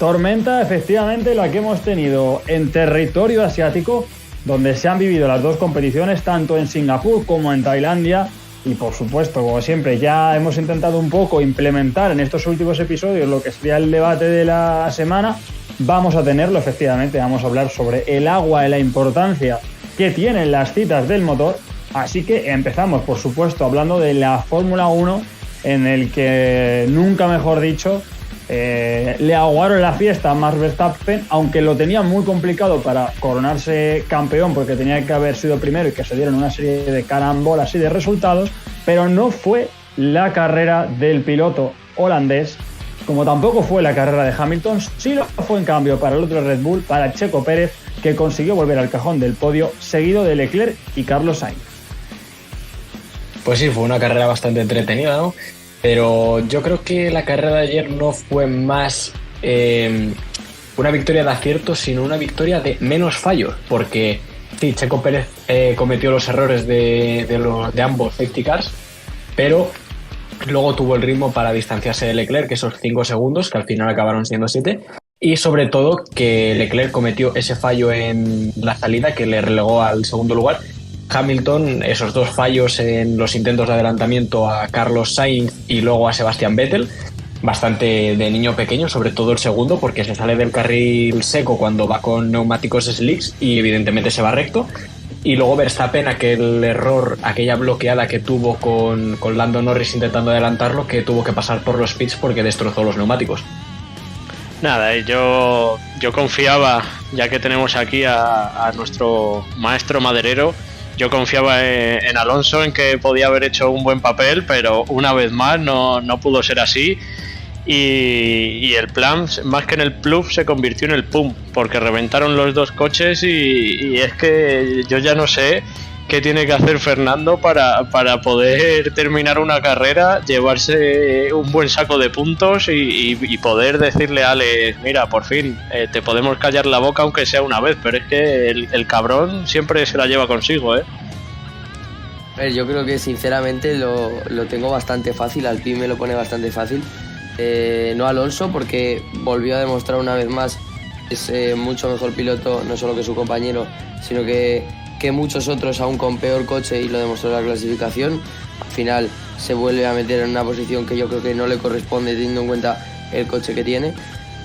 Tormenta, efectivamente, la que hemos tenido en territorio asiático, donde se han vivido las dos competiciones, tanto en Singapur como en Tailandia. Y por supuesto, como siempre, ya hemos intentado un poco implementar en estos últimos episodios lo que sería el debate de la semana. Vamos a tenerlo, efectivamente, vamos a hablar sobre el agua y la importancia que tienen las citas del motor. Así que empezamos, por supuesto, hablando de la Fórmula 1, en el que, nunca mejor dicho, le aguaron la fiesta a Max Verstappen, aunque lo tenía muy complicado para coronarse campeón porque tenía que haber sido primero y que se dieron una serie de carambolas y de resultados, pero no fue la carrera del piloto holandés, como tampoco fue la carrera de Hamilton. Sí lo fue en cambio para el otro Red Bull, para Checo Pérez, que consiguió volver al cajón del podio, seguido de Leclerc y Carlos Sainz. Pues sí, fue una carrera bastante entretenida, ¿no? Pero yo creo que la carrera de ayer no fue más una victoria de acierto, sino una victoria de menos fallos, porque sí, Checo Pérez cometió los errores de ambos safety cars, pero luego tuvo el ritmo para distanciarse de Leclerc, que esos 5 segundos, que al final acabaron siendo 7, y sobre todo que Leclerc cometió ese fallo en la salida que le relegó al segundo lugar. Hamilton, esos 2 fallos en los intentos de adelantamiento a Carlos Sainz y luego a Sebastian Vettel, bastante de niño pequeño, sobre todo el segundo, porque se sale del carril seco cuando va con neumáticos slicks y evidentemente se va recto. Y luego Verstappen, aquel error, aquella bloqueada que tuvo con Lando Norris intentando adelantarlo, que tuvo que pasar por los pits porque destrozó los neumáticos. Nada, yo confiaba, ya que tenemos aquí a nuestro maestro maderero, yo confiaba en Alonso, en que podía haber hecho un buen papel, pero una vez más no pudo ser así. Y el plan, más que en el pluf, se convirtió en el pum, porque reventaron los 2 coches y es que yo ya no sé qué tiene que hacer Fernando para poder terminar una carrera, llevarse un buen saco de puntos y poder decirle a Alex, mira, por fin, te podemos callar la boca aunque sea una vez, pero es que el cabrón siempre se la lleva consigo, ¿eh? A ver, yo creo que sinceramente lo tengo bastante fácil, Alpine me lo pone bastante fácil, no Alonso, porque volvió a demostrar una vez más que es mucho mejor piloto, no solo que su compañero, sino que muchos otros aún con peor coche, y lo demostró la clasificación. Al final se vuelve a meter en una posición que yo creo que no le corresponde teniendo en cuenta el coche que tiene,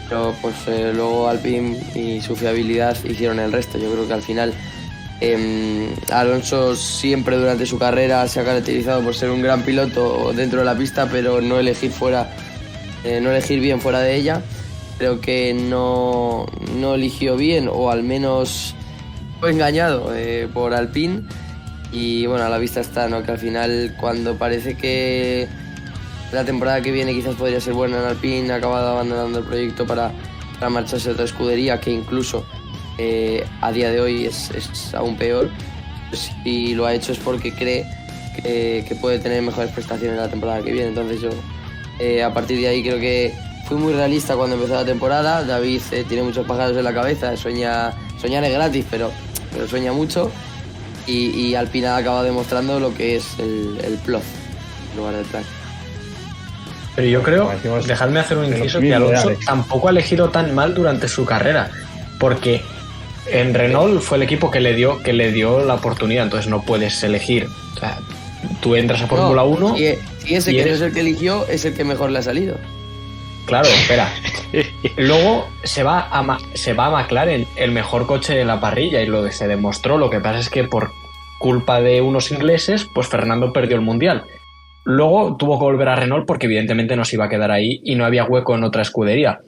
pero pues luego Alpine y su fiabilidad hicieron el resto. Yo creo que al final Alonso siempre durante su carrera se ha caracterizado por ser un gran piloto dentro de la pista, pero no elegir bien fuera de ella. Creo que no eligió bien, o al menos fue engañado por Alpine. Y bueno, a la vista está, ¿no?, que al final, cuando parece que la temporada que viene quizás podría ser buena en Alpine, ha acabado abandonando el proyecto para marcharse a otra escudería, que incluso a día de hoy es aún peor. Si lo ha hecho es porque cree que puede tener mejores prestaciones la temporada que viene. Entonces yo a partir de ahí creo que fui muy realista cuando empezó la temporada. David tiene muchos pájaros en la cabeza, soñar es gratis, pero sueña mucho, y Alpine ha acabado demostrando lo que es el plof en lugar del plan. Pero yo creo, dejadme hacer un inciso, que Alonso tampoco ha elegido tan mal durante su carrera, porque en Renault fue el equipo que le dio la oportunidad, entonces no puedes elegir. O sea, tú entras a Fórmula 1 y ese que no es el que eligió es el que mejor le ha salido. Claro, espera. Luego se va a McLaren, el mejor coche de la parrilla, y lo que se demostró. Lo que pasa es que por culpa de unos ingleses, pues Fernando perdió el Mundial. Luego tuvo que volver a Renault porque evidentemente no se iba a quedar ahí y no había hueco en otra escudería.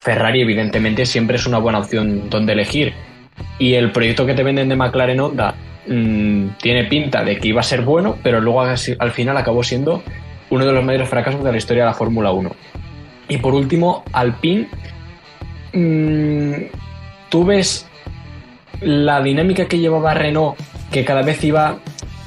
Ferrari evidentemente siempre es una buena opción donde elegir. Y el proyecto que te venden de McLaren Honda tiene pinta de que iba a ser bueno, pero luego al final acabó siendo uno de los mayores fracasos de la historia de la Fórmula 1. Y por último, Alpine, tú ves la dinámica que llevaba Renault, que cada vez iba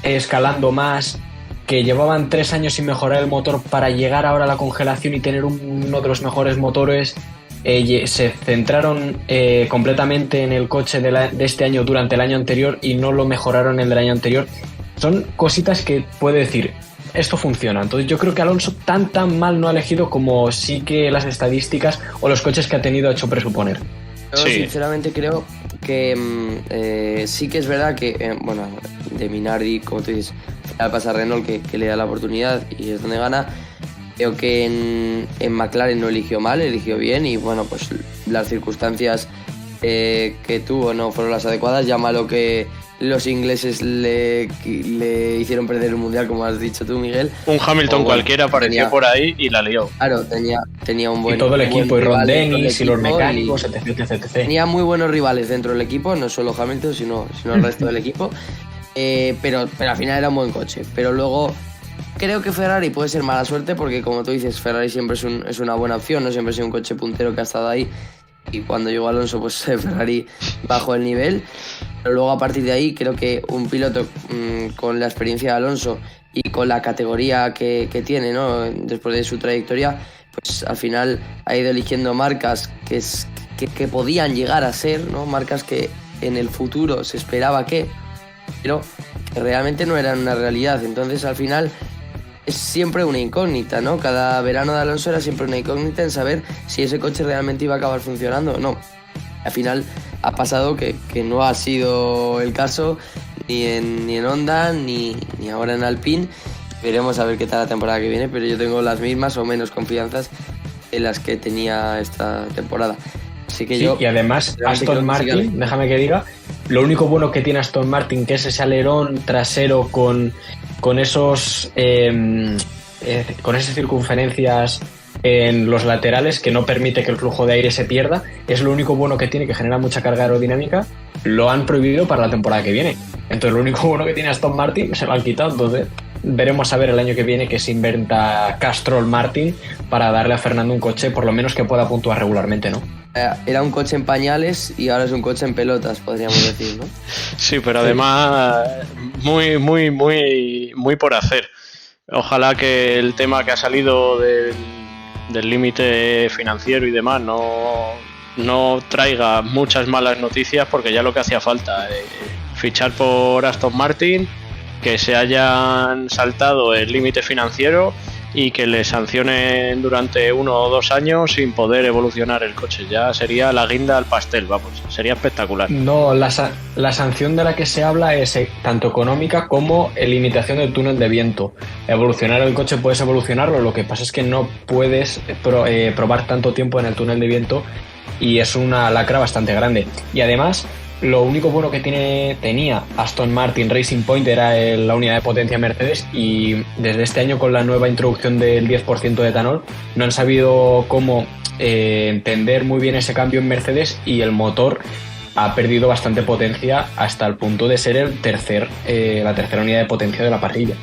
escalando más, que llevaban 3 años sin mejorar el motor para llegar ahora a la congelación y tener uno de los mejores motores. Se centraron completamente en el coche de este año durante el año anterior y no lo mejoraron el del año anterior. Son cositas que puede decir, esto funciona. Entonces yo creo que Alonso tan mal no ha elegido como sí que las estadísticas o los coches que ha tenido ha hecho presuponer. Yo sinceramente creo que sí que es verdad que, bueno, de Minardi, como tú dices, al pasar Renault que le da la oportunidad y es donde gana. Creo que en McLaren no eligió mal, eligió bien y bueno, pues las circunstancias que tuvo no fueron las adecuadas. Llámalo que los ingleses le hicieron perder el mundial, como has dicho tú, Miguel. Un Hamilton cualquiera apareció por ahí y la lió. Claro, tenía un buen... Y todo el equipo, y Ron Dennis, y los mecánicos, etc. Tenía muy buenos rivales dentro del equipo, no solo Hamilton, sino el resto del equipo. Pero al final era un buen coche. Pero luego creo que Ferrari puede ser mala suerte porque, como tú dices, Ferrari siempre es una buena opción, no siempre ha sido un coche puntero que ha estado ahí. Y cuando llegó Alonso, pues Ferrari bajó el nivel. Pero luego a partir de ahí creo que un piloto con la experiencia de Alonso y con la categoría que tiene, ¿no? Después de su trayectoria, pues al final ha ido eligiendo marcas que podían llegar a ser, ¿no? Marcas que en el futuro se esperaba pero que realmente no eran una realidad. Entonces al final es siempre una incógnita, ¿no? Cada verano de Alonso era siempre una incógnita en saber si ese coche realmente iba a acabar funcionando o no. Al final ha pasado que no ha sido el caso ni en Honda ni ahora en Alpine. Veremos a ver qué tal la temporada que viene, pero yo tengo las mismas o menos confianzas en las que tenía esta temporada. Así que y además Aston Martin, déjame que diga, lo único bueno que tiene Aston Martin, que es ese alerón trasero con esas circunferencias en los laterales que no permite que el flujo de aire se pierda, es lo único bueno que tiene, que genera mucha carga aerodinámica. Lo han prohibido para la temporada que viene, entonces lo único bueno que tiene Aston Martin se lo han quitado. Entonces veremos a ver el año que viene que se inventa Castrol Martin para darle a Fernando un coche por lo menos que pueda puntuar regularmente, ¿no? Era un coche en pañales y ahora es un coche en pelotas, podríamos decir, ¿no? Sí, pero además muy por hacer. Ojalá que el tema que ha salido del límite financiero y demás no traiga muchas malas noticias, porque ya lo que hacía falta, fichar por Aston Martin, que se hayan saltado el límite financiero y que le sancionen durante 1 o 2 años sin poder evolucionar el coche. Ya sería la guinda al pastel, vamos, sería espectacular. No, la sanción de la que se habla es tanto económica como limitación del túnel de viento. Evolucionar el coche puedes evolucionarlo, lo que pasa es que no puedes probar tanto tiempo en el túnel de viento y es una lacra bastante grande. Y además, lo único bueno que tenía Aston Martin Racing Point era la unidad de potencia Mercedes, y desde este año, con la nueva introducción del 10% de etanol, no han sabido cómo entender muy bien ese cambio en Mercedes, y el motor ha perdido bastante potencia hasta el punto de ser la tercera unidad de potencia de la parrilla.